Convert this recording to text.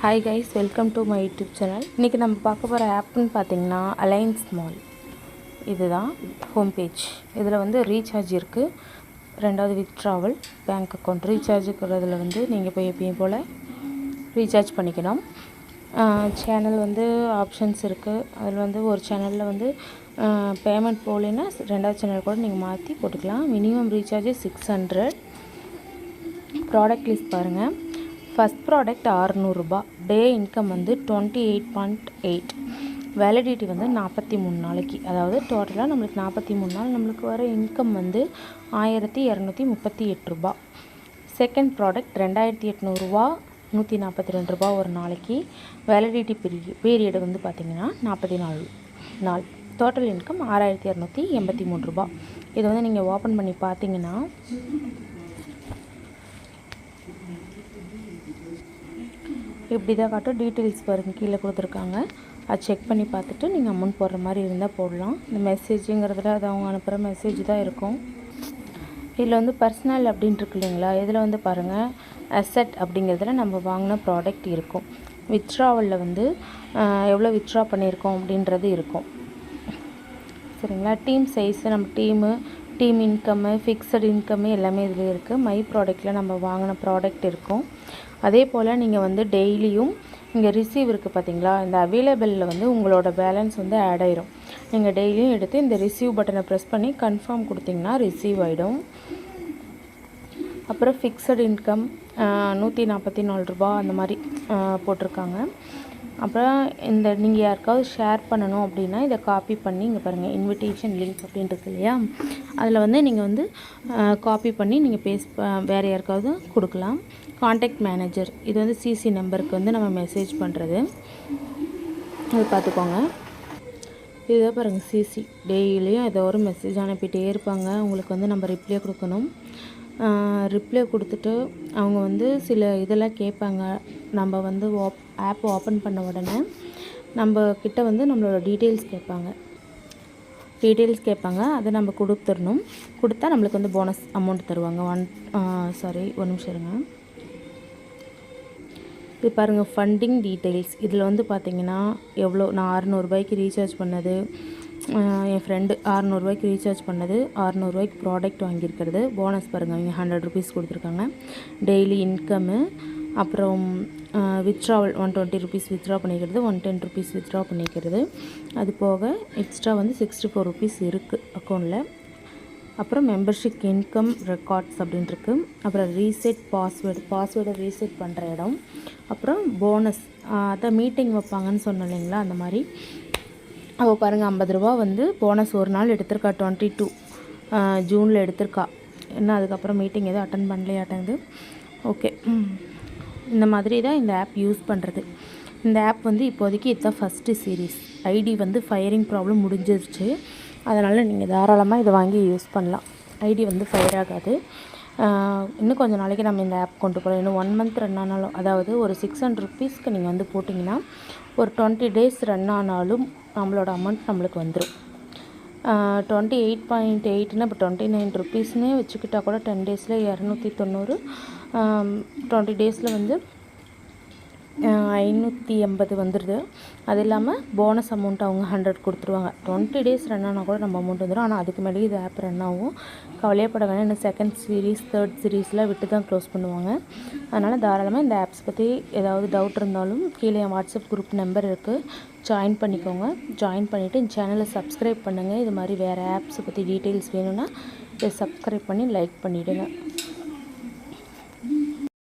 Hi guys, welcome to my YouTube channel. இன்றைக்கி நம்ம பார்க்க போகிற ஆப்னு பார்த்திங்கன்னா அலைன்ஸ் மால். இதுதான் ஹோம் பேஜ். இதில் வந்து ரீசார்ஜ் இருக்குது, ரெண்டாவது வித்ட்ராவல், பேங்க் அக்கௌண்ட். ரீசார்ஜுக்கிறதுல வந்து நீங்கள் போய் எப்பயும் போல் ரீசார்ஜ் பண்ணிக்கணும். சேனல் வந்து ஆப்ஷன்ஸ் இருக்குது. அதில் வந்து ஒரு சேனலில் வந்து பேமெண்ட் போகலைன்னா ரெண்டாவது சேனல் கூட நீங்கள் மாற்றி போட்டுக்கலாம். Minimum recharge 600. ப்ராடக்ட் லிஸ்ட் பாருங்கள். ஃபஸ்ட் ப்ராடக்ட் 600 ரூபா. டே இன்கம் வந்து 28.8. வேலிடிட்டி வந்து 43 நாளைக்கு. அதாவது டோட்டலாக நம்மளுக்கு 43 நாள் நம்மளுக்கு வர இன்கம் வந்து 1238 ரூபா. செகண்ட் ப்ராடக்ட் 2800 ரூபா, 142 ரூபா ஒரு நாளைக்கு. வேலிடிட்டி பீரியட் வந்து பார்த்திங்கன்னா 44 நாள். டோட்டல் இன்கம் 6283 ரூபா. இது வந்து நீங்கள் ஓப்பன் பண்ணி பார்த்தீங்கன்னா இப்படி தான் காட்டும். டீட்டெயில்ஸ் பாருங்கள், கீழே கொடுத்துருக்காங்க. அதை செக் பண்ணி பார்த்துட்டு நீங்கள் அமௌண்ட் போடுற மாதிரி இருந்தால் போடலாம். இந்த மெசேஜுங்கிறதுல அது அவங்க அனுப்புகிற மெசேஜ் தான் இருக்கும். இதில் வந்து பர்சனல் அப்படின்ட்டு இருக்கு இல்லைங்களா, இதில் வந்து பாருங்கள் அசெட் அப்படிங்கிறதுல நம்ம வாங்கின ப்ராடக்ட் இருக்கும். வித்ட்ராவலில் வந்து எவ்வளோ வித்ட்ரா பண்ணியிருக்கோம் அப்படின்றது இருக்கும். சரிங்களா. டீம் சைஸு, நம்ம டீம் இன்கம்மு, ஃபிக்ஸட் இன்கம்மு எல்லாமே இதில் இருக்குது. மை ப்ராடக்ட்டில் நம்ம வாங்கின ப்ராடக்ட் இருக்கும். அதே போல் நீங்கள் வந்து டெய்லியும் இங்கே ரிசீவ் இருக்குது பார்த்தீங்களா, இந்த அவைலபிளில் வந்து உங்களோட பேலன்ஸ் வந்து ஆட் ஆயிரும். நீங்கள் டெய்லியும் எடுத்து இந்த ரிசீவ் பட்டனை ப்ரெஸ் பண்ணி கன்ஃபார்ம் கொடுத்தீங்கன்னா ரிசீவ் ஆகிடும். அப்புறம் ஃபிக்ஸட் இன்கம் 144 ரூபா அந்த மாதிரி போட்டிருக்காங்க. அப்புறம் இந்த நீங்கள் யாருக்காவது ஷேர் பண்ணணும் அப்படின்னா இதை காப்பி பண்ணி இங்கே பாருங்கள், இன்விடேஷன் லிங்க் அப்படின்ட்டு இல்லையா, அதில் வந்து நீங்கள் வந்து காப்பி பண்ணி நீங்கள் வேறு யாருக்காவது கொடுக்கலாம். காண்டாக்ட் மேனேஜர், இது வந்து சிசி நம்பருக்கு வந்து நம்ம மெசேஜ் பண்ணுறது. அது பார்த்துக்கோங்க. இதுதான் பாருங்கள் சிசி. டெய்லியும் ஏதோ ஒரு மெசேஜ் அனுப்பிட்டே இருப்பாங்க. உங்களுக்கு வந்து நம்ம ரிப்ளை கொடுக்கணும். ரிப்ளை கொடுத்துட்டு அவங்க வந்து சில இதெல்லாம் கேட்பாங்க. நம்ம வந்து ஆப் ஓப்பன் பண்ண உடனே நம்ம கிட்ட வந்து நம்மளோட டீட்டெயில்ஸ் கேட்பாங்க. அதை நம்ம கொடுத்துடணும். கொடுத்தா நம்மளுக்கு வந்து போனஸ் அமௌண்ட் தருவாங்க. ஒரு நிமிஷம் இருங்க. இது பாருங்கள், ஃபண்டிங் டீட்டெயில்ஸ். இதில் வந்து பார்த்திங்கன்னா எவ்வளோ, நான் 600 ரூபாய்க்கு ரீசார்ஜ் பண்ணது, என் ஃப்ரெண்டு 600 ரூபாய்க்கு ரீசார்ஜ் பண்ணது, 600 ரூபாய்க்கு ப்ராடக்ட் வாங்கியிருக்கிறது. போனஸ் பாருங்கள், அவங்க 100 ருபீஸ் கொடுத்துருக்காங்க. டெய்லி இன்கம்மு, அப்புறம் வித்ட்ராவல் 120 ருபீஸ் வித்ட்ரா பண்ணிக்கிறது, 110 ருபீஸ் வித்ட்ரா பண்ணிக்கிறது. அது போக எக்ஸ்ட்ரா வந்து 64 ருபீஸ் இருக்குது அக்கௌண்ட்டில். அப்புறம் மெம்பர்ஷிப் இன்கம் ரெக்கார்ட்ஸ் அப்படின்ட்டுருக்கு. அப்புறம் ரீசெட் பாஸ்வேர்டை ரீசெட் பண்ணுற இடம். அப்புறம் போனஸ், அதை மீட்டிங் வைப்பாங்கன்னு சொன்னோம் இல்லைங்களா, அந்த மாதிரி. அவள் பாருங்கள் 50 ரூபா வந்து போனஸ் ஒரு நாள் எடுத்திருக்கா. 22 ஜூனில் எடுத்திருக்கா. என்ன அதுக்கப்புறம் மீட்டிங் எதுவும் அட்டன் பண்ணலையாட்டங்குது. ஓகே, இந்த மாதிரி தான் இந்த ஆப் யூஸ் பண்ணுறது. இந்த ஆப் வந்து இப்போதைக்கு இதுதான் ஃபஸ்ட்டு சீரீஸ். ஐடி வந்து ஃபயரிங் ப்ராப்ளம் முடிஞ்சிருச்சு. அதனால் நீங்கள் தாராளமாக இதை வாங்கி யூஸ் பண்ணலாம். ஐடி வந்து ஃபயர் ஆகாது. இன்னும் கொஞ்சம் நாளைக்கு நம்ம இந்த ஆப் கொண்டு போகலாம். இன்னும் 1 மந்த் ரன் ஆனாலும், அதாவது ஒரு 600 ருபீஸ்க்கு நீங்கள் வந்து போட்டிங்கன்னா ஒரு 20 டேஸ் ரன் ஆனாலும் நம்மளோட அமௌண்ட் நம்மளுக்கு வந்துடும். 28.8ன்னா இப்போ 29 ருபீஸ்னே வச்சுக்கிட்டால் கூட 10 டேஸில் 290, 20 டேஸில் வந்து 580 வந்துடுது. அது இல்லாமல் போனஸ் அமௌண்ட் அவங்க 100 கொடுத்துருவாங்க. 20 டேஸ் ரன் ஆனால் கூட நம்ம அமௌண்ட் வந்துடும். ஆனால் அதுக்கு மேலே இது ஆப் ரன் ஆகும். கவலையப்பட வேணாம். இன்னும் செகண்ட் சீரீஸ், தேர்ட் சீரீஸ்லாம் விட்டு தான் க்ளோஸ் பண்ணுவாங்க. அதனால் தாராளமாக இந்த ஆப்ஸ் பற்றி ஏதாவது டவுட் இருந்தாலும் கீழே என் வாட்ஸ்அப் குரூப் நம்பர் இருக்குது, ஜாயின் பண்ணிக்கோங்க. ஜாயின் பண்ணிவிட்டு இந்த சேனலை சப்ஸ்கிரைப் பண்ணுங்கள். இது மாதிரி வேறு ஆப்ஸை பற்றி டீட்டெயில்ஸ் வேணும்னா இதை சப்ஸ்கிரைப் பண்ணி லைக் பண்ணிவிடுங்க.